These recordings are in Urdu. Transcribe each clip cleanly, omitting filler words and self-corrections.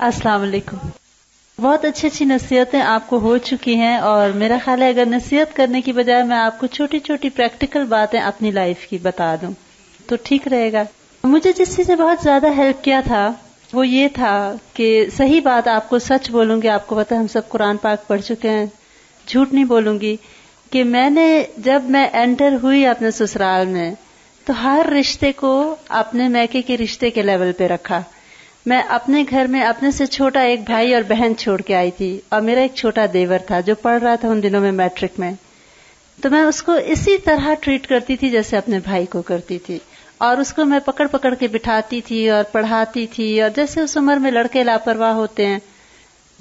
السلام علیکم. بہت اچھی اچھی نصیحتیں آپ کو ہو چکی ہیں، اور میرا خیال ہے اگر نصیحت کرنے کی بجائے میں آپ کو چھوٹی چھوٹی پریکٹیکل باتیں اپنی لائف کی بتا دوں تو ٹھیک رہے گا. مجھے جس چیز نے بہت زیادہ ہیلپ کیا تھا وہ یہ تھا کہ صحیح بات آپ کو سچ بولوں گی. آپ کو پتہ ہے ہم سب قرآن پاک پڑھ چکے ہیں، جھوٹ نہیں بولوں گی کہ میں نے جب میں انٹر ہوئی اپنے سسرال میں تو ہر رشتے کو اپنے میکے کے رشتے کے لیول پہ رکھا. میں اپنے گھر میں اپنے سے چھوٹا ایک بھائی اور بہن چھوڑ کے آئی تھی، اور میرا ایک چھوٹا دیور تھا جو پڑھ رہا تھا ان دنوں میں میٹرک میں. تو میں اس کو اسی طرح ٹریٹ کرتی تھی جیسے اپنے بھائی کو کرتی تھی، اور اس کو میں پکڑ پکڑ کے بٹھاتی تھی اور پڑھاتی تھی. اور جیسے اس عمر میں لڑکے لاپرواہ ہوتے ہیں،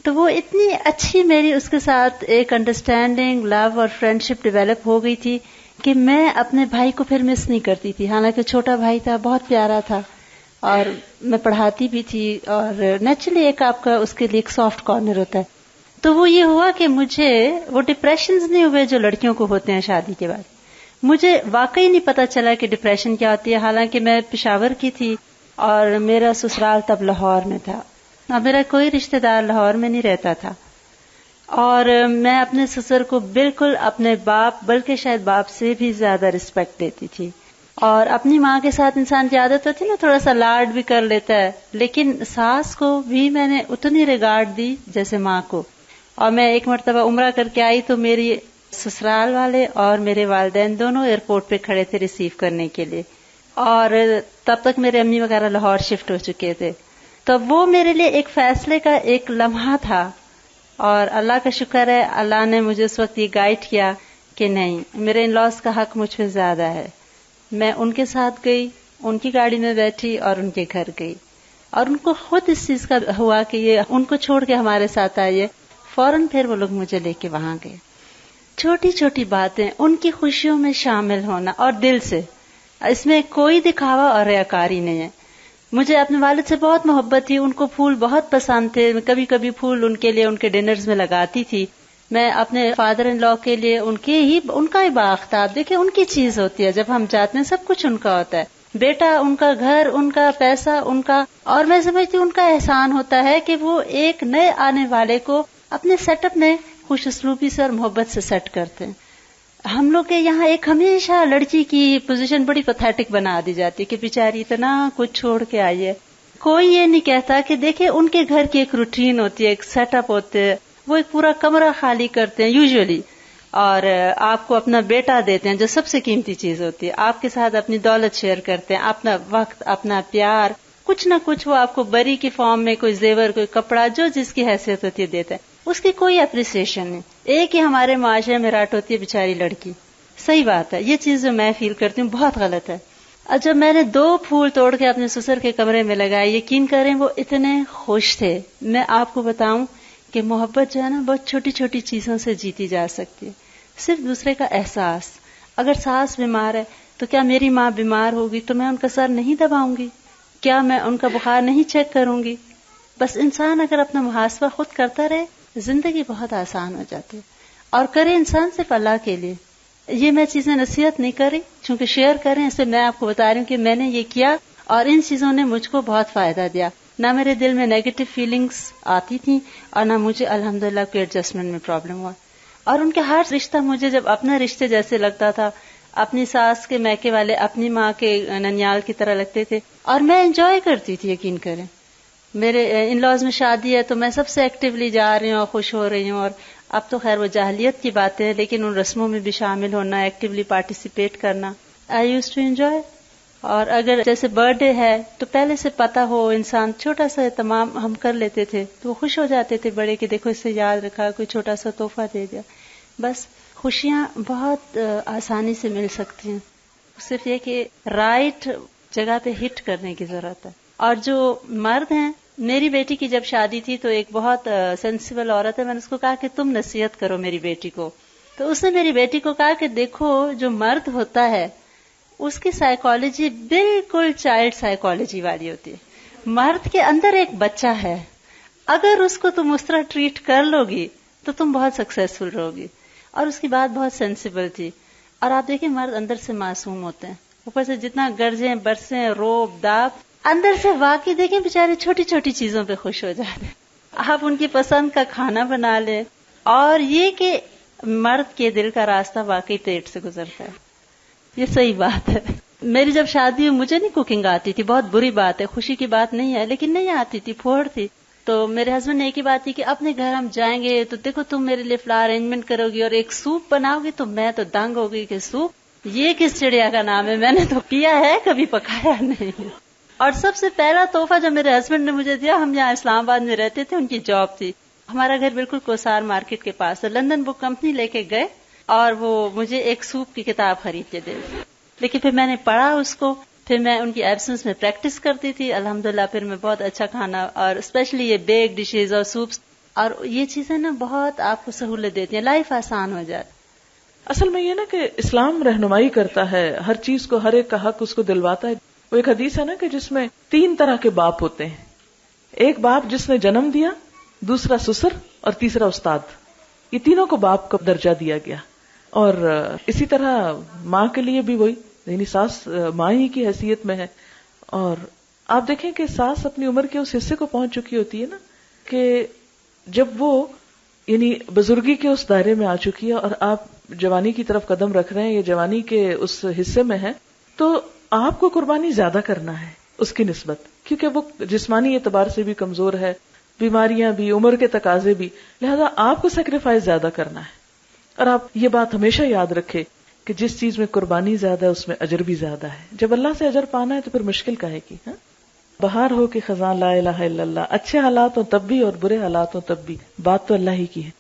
تو وہ اتنی اچھی میری اس کے ساتھ ایک انڈرسٹینڈنگ، لو اور فرینڈشپ ڈیولپ ہو گئی تھی کہ میں اپنے بھائی کو پھر مس نہیں کرتی تھی. حالانکہ چھوٹا بھائی تھا، بہت پیارا تھا، اور میں پڑھاتی بھی تھی، اور نیچرلی ایک آپ کا اس کے لیے ایک سافٹ کارنر ہوتا ہے. تو وہ یہ ہوا کہ مجھے وہ ڈپریشنز نہیں ہوئے جو لڑکیوں کو ہوتے ہیں شادی کے بعد. مجھے واقعی نہیں پتا چلا کہ ڈپریشن کیا ہوتی ہے. حالانکہ میں پشاور کی تھی اور میرا سسرال تب لاہور میں تھا، اور میرا کوئی رشتہ دار لاہور میں نہیں رہتا تھا. اور میں اپنے سسر کو بالکل اپنے باپ، بلکہ شاید باپ سے بھی زیادہ رسپیکٹ دیتی تھی. اور اپنی ماں کے ساتھ انسان کی عادت ہوتی ہے نا، تھوڑا سا لاڈ بھی کر لیتا ہے، لیکن ساس کو بھی میں نے اتنی ریگارڈ دی جیسے ماں کو. اور میں ایک مرتبہ عمرہ کر کے آئی تو میری سسرال والے اور میرے والدین دونوں ایئرپورٹ پہ کھڑے تھے ریسیو کرنے کے لیے، اور تب تک میرے امی وغیرہ لاہور شفٹ ہو چکے تھے. تو وہ میرے لیے ایک فیصلے کا ایک لمحہ تھا، اور اللہ کا شکر ہے اللہ نے مجھے اس وقت یہ گائیڈ کیا کہ نہیں، میرے ان لاس کا حق مجھ پہ زیادہ ہے. میں ان کے ساتھ گئی، ان کی گاڑی میں بیٹھی اور ان کے گھر گئی، اور ان کو خود اس چیز کا ہوا کہ یہ ان کو چھوڑ کے ہمارے ساتھ آئیے. فوراً پھر وہ لوگ مجھے لے کے وہاں گئے. چھوٹی چھوٹی باتیں، ان کی خوشیوں میں شامل ہونا اور دل سے، اس میں کوئی دکھاوا اور ریاکاری نہیں ہے. مجھے اپنے والد سے بہت محبت تھی، ان کو پھول بہت پسند تھے. میں کبھی کبھی پھول ان کے لیے ان کے ڈنرز میں لگاتی تھی. میں اپنے فادر ان لا کے لیے ان کا ہی باغ تھا. دیکھیں ان کی چیز ہوتی ہے، جب ہم جاتے ہیں سب کچھ ان کا ہوتا ہے، بیٹا ان کا، گھر ان کا، پیسہ ان کا. اور میں سمجھتی ہوں ان کا احسان ہوتا ہے کہ وہ ایک نئے آنے والے کو اپنے سیٹ اپ میں خوش اسلوبی سے اور محبت سے سیٹ کرتے ہیں. ہم لوگ کے یہاں ایک ہمیشہ لڑکی کی پوزیشن بڑی پیتھیٹک بنا دی جاتی ہے کہ بیچاری اتنا کچھ چھوڑ کے آئی ہے. کوئی یہ نہیں کہتا کہ دیکھیں ان کے گھر کی ایک روٹین ہوتی ہے، ایک سیٹ اپ ہوتے ہے. وہ ایک پورا کمرہ خالی کرتے ہیں یوزولی، اور آپ کو اپنا بیٹا دیتے ہیں جو سب سے قیمتی چیز ہوتی ہے. آپ کے ساتھ اپنی دولت شیئر کرتے ہیں، اپنا وقت، اپنا پیار، کچھ نہ کچھ وہ آپ کو بری کی فارم میں کوئی زیور، کوئی کپڑا، جو جس کی حیثیت ہوتی ہے دیتا ہے. اس کی کوئی اپریسیشن نہیں. ایک ہی ہمارے معاشرے میں راٹ ہوتی ہے بیچاری لڑکی. صحیح بات ہے، یہ چیز جو میں فیل کرتی ہوں بہت غلط ہے. اور جب میں نے 2 پھول توڑ کے اپنے سسر کے کمرے میں لگائے، یقین کریں وہ اتنے خوش تھے. میں آپ کو بتاؤں کہ محبت جو ہے نا بہت چھوٹی چھوٹی چیزوں سے جیتی جا سکتی ہے. صرف دوسرے کا احساس. اگر ساس بیمار ہے تو کیا میری ماں بیمار ہوگی تو میں ان کا سر نہیں دباؤں گی؟ کیا میں ان کا بخار نہیں چیک کروں گی؟ بس انسان اگر اپنا محاسبہ خود کرتا رہے، زندگی بہت آسان ہو جاتی ہے. اور کرے انسان صرف اللہ کے لیے. یہ میں چیزیں نصیحت نہیں کری، چونکہ شیئر کریں اس سے میں آپ کو بتا رہی ہوں کہ میں نے یہ کیا، اور ان چیزوں نے مجھ کو بہت فائدہ دیا. نہ میرے دل میں نیگیٹو فیلنگز آتی تھیں، اور نہ مجھے الحمدللہ کوئی ایڈجسٹمنٹ میں پرابلم ہوا. اور ان کے ہر رشتہ مجھے جب اپنا رشتے جیسے لگتا تھا، اپنی ساس کے میکے والے اپنی ماں کے ننیال کی طرح لگتے تھے، اور میں انجوائے کرتی تھی. یقین کریں میرے ان لاز میں شادی ہے تو میں سب سے ایکٹیولی جا رہی ہوں اور خوش ہو رہی ہوں. اور اب تو خیر وہ جاہلیت کی باتیں ہیں، لیکن ان رسموں میں بھی شامل ہونا، ایکٹیولی پارٹیسپیٹ کرنا، آئی یوز ٹو انجوائے. اور اگر جیسے برتھ ڈے ہے تو پہلے سے پتا ہو، انسان چھوٹا سا اہتمام ہم کر لیتے تھے تو وہ خوش ہو جاتے تھے بڑے کہ دیکھو اس سے یاد رکھا، کوئی چھوٹا سا تحفہ دے دیا. بس خوشیاں بہت آسانی سے مل سکتی ہیں، صرف یہ کہ رائٹ جگہ پہ ہٹ کرنے کی ضرورت ہے. اور جو مرد ہیں، میری بیٹی کی جب شادی تھی تو ایک بہت سینسیبل عورت ہے، میں نے اس کو کہا کہ تم نصیحت کرو میری بیٹی کو. تو اس نے میری بیٹی کو کہا کہ دیکھو جو مرد ہوتا ہے اس کی سائیکالوجی بالکل چائلڈ سائیکالوجی والی ہوتی ہے. مرد کے اندر ایک بچہ ہے، اگر اس کو تم اس طرح ٹریٹ کر لو گی تو تم بہت سکسیسفل رہو گی. اور اس کی بات بہت سینسیبل تھی. اور آپ دیکھیں مرد اندر سے معصوم ہوتے ہیں، اوپر سے جتنا گرجیں برسیں روب داپ اندر سے واقعی دیکھیں بیچارے چھوٹی چھوٹی چیزوں پہ خوش ہو جاتے ہیں. آپ ان کی پسند کا کھانا بنا لیں. اور یہ کہ مرد کے دل کا راستہ واقعی پیٹ سے گزرتا ہے، یہ صحیح بات ہے. میری جب شادی ہوئی مجھے نہیں کوکنگ آتی تھی، بہت بری بات ہے، خوشی کی بات نہیں ہے، لیکن نہیں آتی تھی، پھوڑ تھی. تو میرے ہسبینڈ نے ایک ہی بات کی کہ اپنے گھر ہم جائیں گے تو دیکھو تم میرے لیے فلاور ارینجمنٹ کرو گی اور ایک سوپ بناؤ گی. تو میں تو دنگ ہو گئی کہ سوپ، یہ کس چڑیا کا نام ہے، میں نے تو کیا ہے کبھی پکایا نہیں. اور سب سے پہلا تحفہ جو میرے ہسبینڈ نے مجھے دیا، ہم یہاں اسلام آباد میں رہتے تھے، ان کی جاب تھی، ہمارا گھر بالکل کوسار مارکیٹ کے پاس، تو لندن بک کمپنی لے کے گئے اور وہ مجھے ایک سوپ کی کتاب خرید کے دے دی. لیکن پھر میں نے پڑھا اس کو، پھر میں ان کی ایبسنس میں پریکٹس کرتی تھی، الحمدللہ پھر میں بہت اچھا کھانا، اور اسپیشلی یہ بیک ڈشز اور سوپس اور یہ چیزیں نا بہت آپ کو سہولت دیتی ہیں، لائف آسان ہو جاتی. اصل میں یہ نا کہ اسلام رہنمائی کرتا ہے ہر چیز کو، ہر ایک کا حق اس کو دلواتا ہے. وہ ایک حدیث ہے نا کہ جس میں 3 طرح کے باپ ہوتے ہیں، ایک باپ جس نے جنم دیا، دوسرا سسر اور تیسرا استاد. یہ تینوں کو باپ کا درجہ دیا گیا. اور اسی طرح ماں کے لیے بھی وہی، یعنی ساس ماں ہی کی حیثیت میں ہے. اور آپ دیکھیں کہ ساس اپنی عمر کے اس حصے کو پہنچ چکی ہوتی ہے نا کہ جب وہ یعنی بزرگی کے اس دائرے میں آ چکی ہے اور آپ جوانی کی طرف قدم رکھ رہے ہیں، یہ جوانی کے اس حصے میں ہے، تو آپ کو قربانی زیادہ کرنا ہے اس کی نسبت، کیونکہ وہ جسمانی اعتبار سے بھی کمزور ہے، بیماریاں بھی، عمر کے تقاضے بھی، لہذا آپ کو سیکریفائز زیادہ کرنا ہے. اور آپ یہ بات ہمیشہ یاد رکھیں کہ جس چیز میں قربانی زیادہ ہے اس میں اجر بھی زیادہ ہے. جب اللہ سے اجر پانا ہے تو پھر مشکل کا ہے کی. بہار ہو کہ خزاں لا الہ الا اللہ، اچھے حالات ہوں تب بھی اور برے حالات ہوں تب بھی، بات تو اللہ ہی کی ہے.